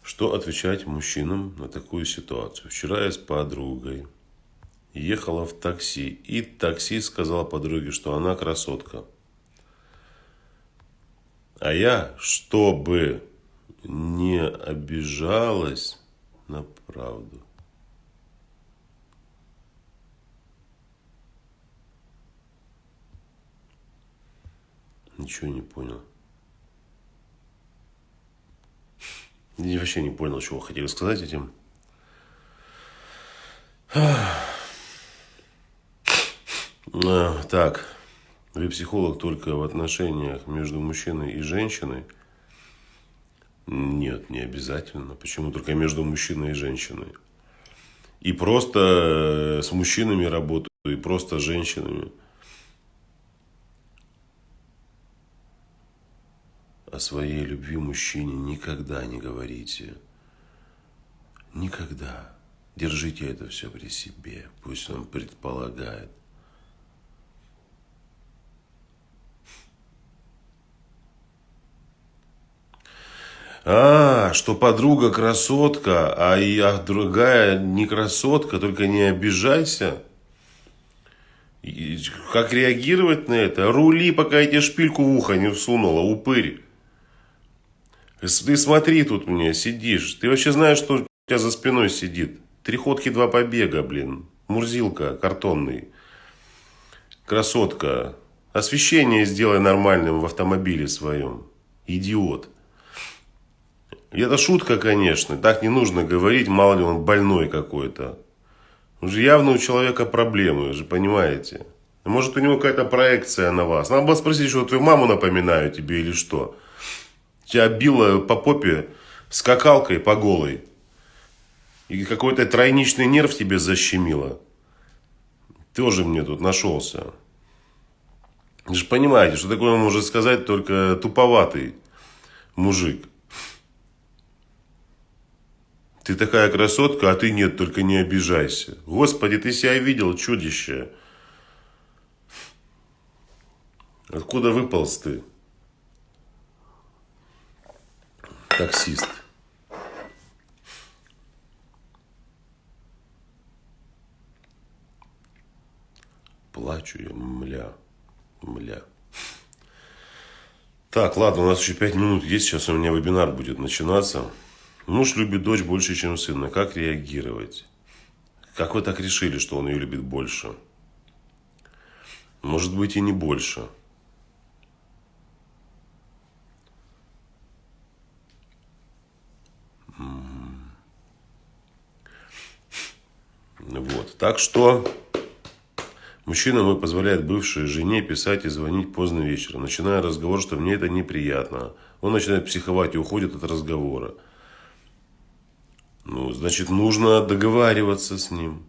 Что отвечать мужчинам на такую ситуацию? Вчера я с подругой ехала в такси, и таксист сказал подруге, что она красотка. А я, чтобы не обижалась на правду, ничего не понял. Я вообще не понял, чего хотели сказать этим. Так, вы психолог только в отношениях между мужчиной и женщиной? Нет, не обязательно. Почему только между мужчиной и женщиной? И просто с мужчинами работаю, и просто с женщинами. О своей любви мужчине никогда не говорите. Никогда. Держите это все при себе. Пусть он предполагает. Что подруга красотка, а другая не красотка, только не обижайся. И как реагировать на это? Рули, пока я тебе шпильку в ухо не всунула, упырь. Ты смотри тут мне, сидишь. Ты вообще знаешь, что у тебя за спиной сидит? 3 ходки, 2 побега, блин. Мурзилка картонный. Красотка. Освещение сделай нормальным в автомобиле своем. Идиот. Это шутка, конечно. Так не нужно говорить, мало ли он больной какой-то. Уже явно у человека проблемы, вы же понимаете. Может, у него какая-то проекция на вас. Надо было спросить, что твою маму напоминаю тебе или что. Тебя била по попе скакалкой по голой. И какой-то тройничный нерв тебе защемило. Тоже мне тут нашелся. Вы же понимаете, что такое может сказать только туповатый мужик. Ты такая красотка, а ты нет, только не обижайся. Господи, ты себя видел, чудище. Откуда выполз ты? Таксист. Плачу я, мля. Так, ладно, у нас еще 5 минут есть. Сейчас у меня вебинар будет начинаться. Муж любит дочь больше, чем сына. Как реагировать? Как вы так решили, что он ее любит больше? Может быть, и не больше. Вот. Так что мужчина мой позволяет бывшей жене писать и звонить поздно вечером, начиная разговор, что мне это неприятно. Он начинает психовать и уходит от разговора. Ну, значит, нужно договариваться с ним.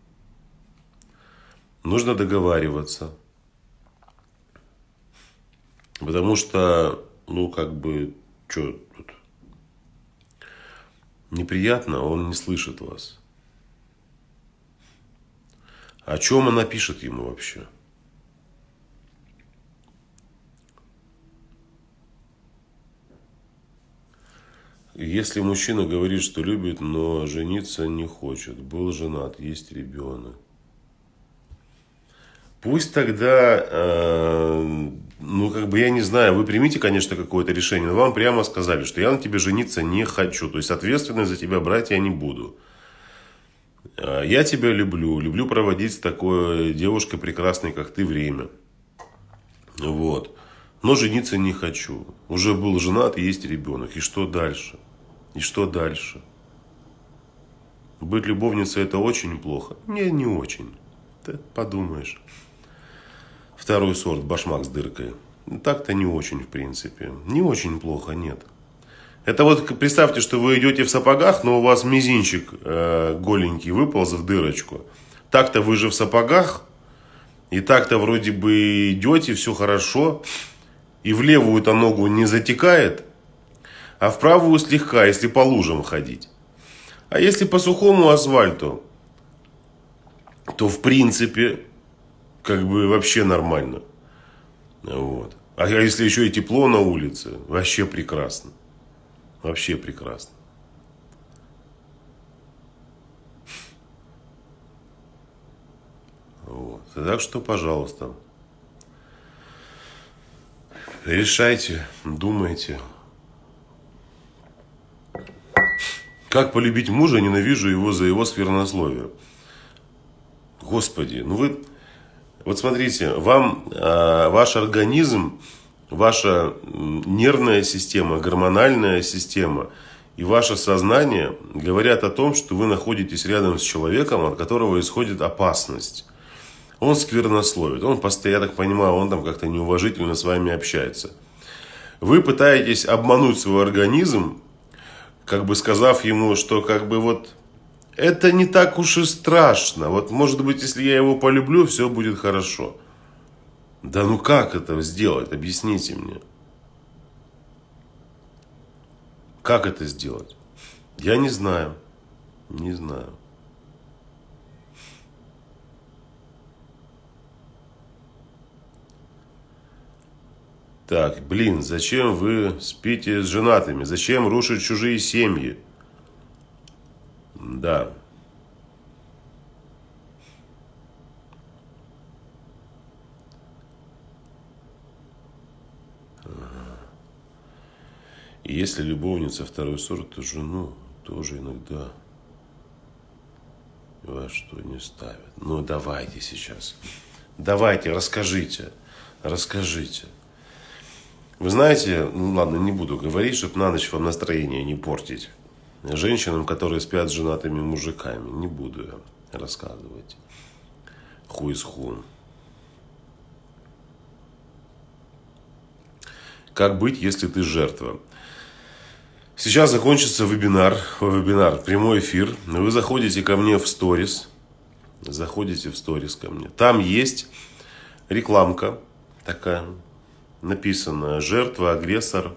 Нужно договариваться. Потому что, что тут? Неприятно, он не слышит вас. О чем она пишет ему вообще? Если мужчина говорит, что любит, но жениться не хочет, был женат, есть ребенок. Пусть тогда, я не знаю, вы примите, конечно, какое-то решение, но вам прямо сказали, что я на тебе жениться не хочу. То есть ответственность за тебя брать я не буду. Я тебя люблю проводить с такой девушкой прекрасной, как ты, время. Вот. Но жениться не хочу. Уже был женат, есть ребенок. И что дальше? И что дальше? Быть любовницей это очень плохо? Не очень. Ты подумаешь. Второй сорт, башмак с дыркой. Так-то не очень, в принципе. Не очень плохо, нет. Это вот представьте, что вы идете в сапогах, но у вас мизинчик голенький выполз в дырочку. Так-то вы же в сапогах, и так-то вроде бы идете, все хорошо. И в левую-то ногу не затекает, а в правую слегка, если по лужам ходить. А если по сухому асфальту, то в принципе вообще нормально. Вот. А если еще и тепло на улице, вообще прекрасно. Вообще прекрасно. Вот. Так что, пожалуйста, решайте, думайте. Как полюбить мужа, ненавижу его за его сквернословие. Господи, вот смотрите, вам ваш организм, ваша нервная система, гормональная система и ваше сознание говорят о том, что вы находитесь рядом с человеком, от которого исходит опасность. Он сквернословит, он постоянно, я так понимаю, он там как-то неуважительно с вами общается. Вы пытаетесь обмануть свой организм, сказав ему, что это не так уж и страшно. Вот может быть, если я его полюблю, все будет хорошо. Да ну как это сделать? Объясните мне. Как это сделать? Я не знаю. Не знаю. Так, блин, зачем вы спите с женатыми? Зачем рушить чужие семьи? Да. И если любовница второй сорт, то жену тоже иногда во что не ставят. Ну, давайте сейчас. Давайте, расскажите. Расскажите. Вы знаете, ну ладно, не буду говорить, чтобы на ночь вам настроение не портить. Женщинам, которые спят с женатыми мужиками, не буду я рассказывать. Хуй с хуем. Как быть, если ты жертва? Сейчас закончится вебинар, прямой эфир. Вы заходите ко мне в сторис. Заходите в сторис ко мне. Там есть рекламка такая. Написано: жертва, агрессор.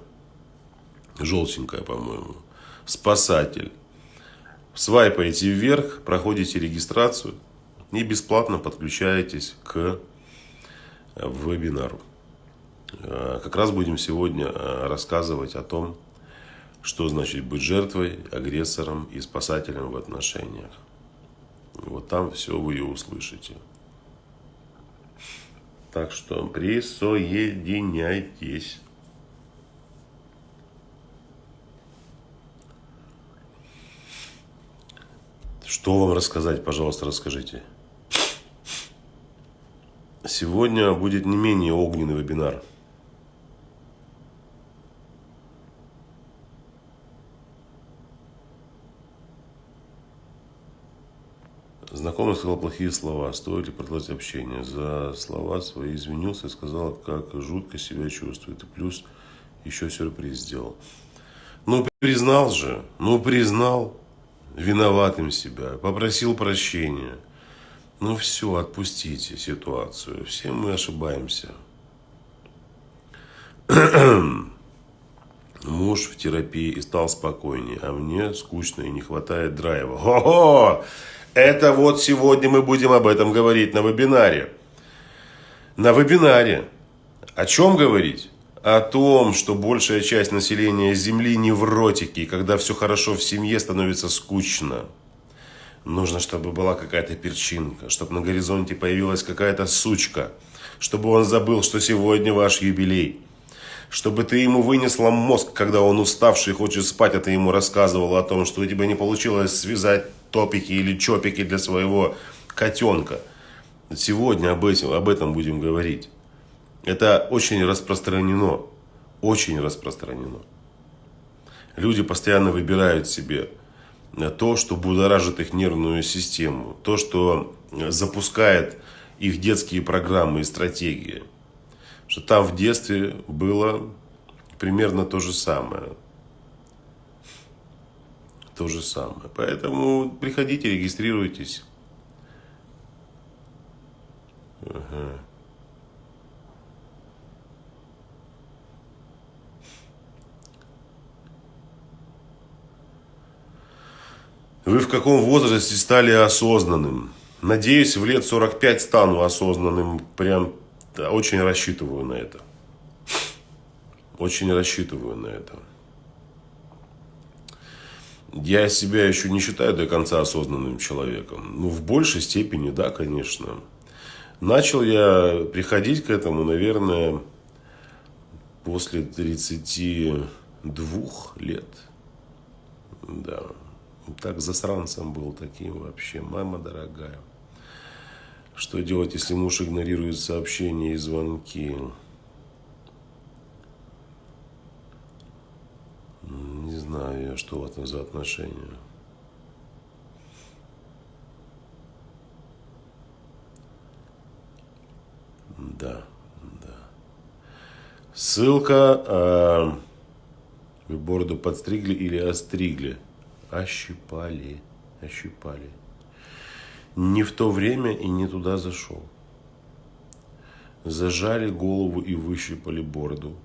Желтенькая, по-моему. Спасатель. Свайпаете вверх, проходите регистрацию и бесплатно подключаетесь к вебинару. Как раз будем сегодня рассказывать о том, что значит быть жертвой, агрессором и спасателем в отношениях. Вот там все вы и услышите. Так что присоединяйтесь. Что вам рассказать, пожалуйста, расскажите. Сегодня будет не менее огненный вебинар. Знакомый сказал плохие слова. Стоит ли продолжать общение? За слова свои извинился и сказал, как жутко себя чувствует. И плюс еще сюрприз сделал. Ну, признал же. Ну, признал виноватым себя. Попросил прощения. Ну, все, отпустите ситуацию. Все мы ошибаемся. Муж в терапии и стал спокойнее, а мне скучно и не хватает драйва. Хо-хо! Это вот сегодня мы будем об этом говорить на вебинаре. На вебинаре. О чем говорить? О том, что большая часть населения Земли невротики, и когда все хорошо в семье, становится скучно. Нужно, чтобы была какая-то перчинка, чтобы на горизонте появилась какая-то сучка, чтобы он забыл, что сегодня ваш юбилей. Чтобы ты ему вынесла мозг, когда он уставший, хочет спать, а ты ему рассказывала о том, что у тебя не получилось связать топики или чопики для своего котенка. Сегодня об этом будем говорить. Это очень распространено. Очень распространено. Люди постоянно выбирают себе то, что будоражит их нервную систему. То, что запускает их детские программы и стратегии. Что там в детстве было примерно то же самое. То же самое. Поэтому приходите, регистрируйтесь. Ага. Вы в каком возрасте стали осознанным? Надеюсь, в лет 45 стану осознанным. Прям да, очень рассчитываю на это. Очень рассчитываю на это. Я себя еще не считаю до конца осознанным человеком. Ну, в большей степени, да, конечно. Начал я приходить к этому, наверное, после 32 лет. Да. Так засранцем был таким вообще, мама дорогая. Что делать, если муж игнорирует сообщения и звонки? Не знаю я, что у вас там за отношения. Да, да. Ссылка. Вы бороду подстригли или остригли? Ощипали. Ощипали. Не в то время и не туда зашел. Зажали голову и выщипали бороду.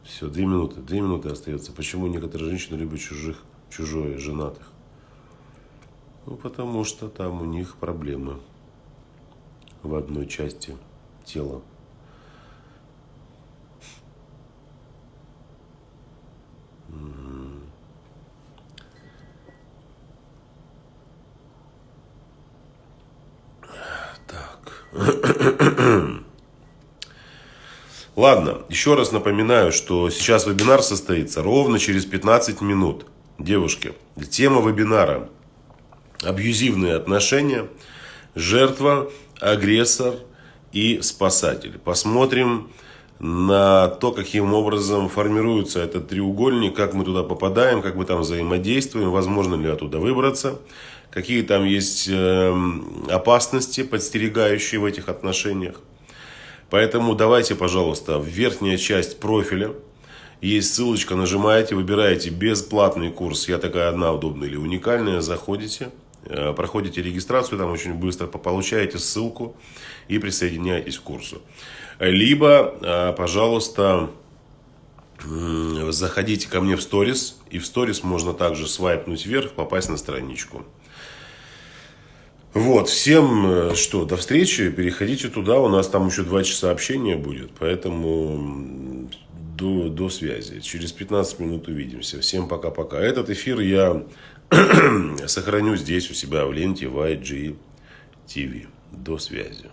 Все, 2 минуты. 2 минуты остается. Почему некоторые женщины любят чужое, женатых? Ну, потому что там у них проблемы в одной части тела. Ладно, еще раз напоминаю, что сейчас вебинар состоится ровно через 15 минут. Девушки, тема вебинара: абьюзивные отношения, жертва, агрессор и спасатель. Посмотрим на то, каким образом формируется этот треугольник, как мы туда попадаем, как мы там взаимодействуем, возможно ли оттуда выбраться, какие там есть опасности, подстерегающие в этих отношениях. Поэтому давайте, пожалуйста, в верхняя часть профиля есть ссылочка, нажимаете, выбираете бесплатный курс «Я такая одна, удобная или уникальная», заходите, проходите регистрацию, там очень быстро получаете ссылку и присоединяетесь к курсу. Либо, пожалуйста, заходите ко мне в сторис, и в сторис можно также свайпнуть вверх, попасть на страничку. Вот, всем что, до встречи, переходите туда, у нас там еще 2 часа общения будет, поэтому до связи. Через 15 минут увидимся. Всем пока-пока. Этот эфир я сохраню здесь у себя в ленте в IGTV. До связи.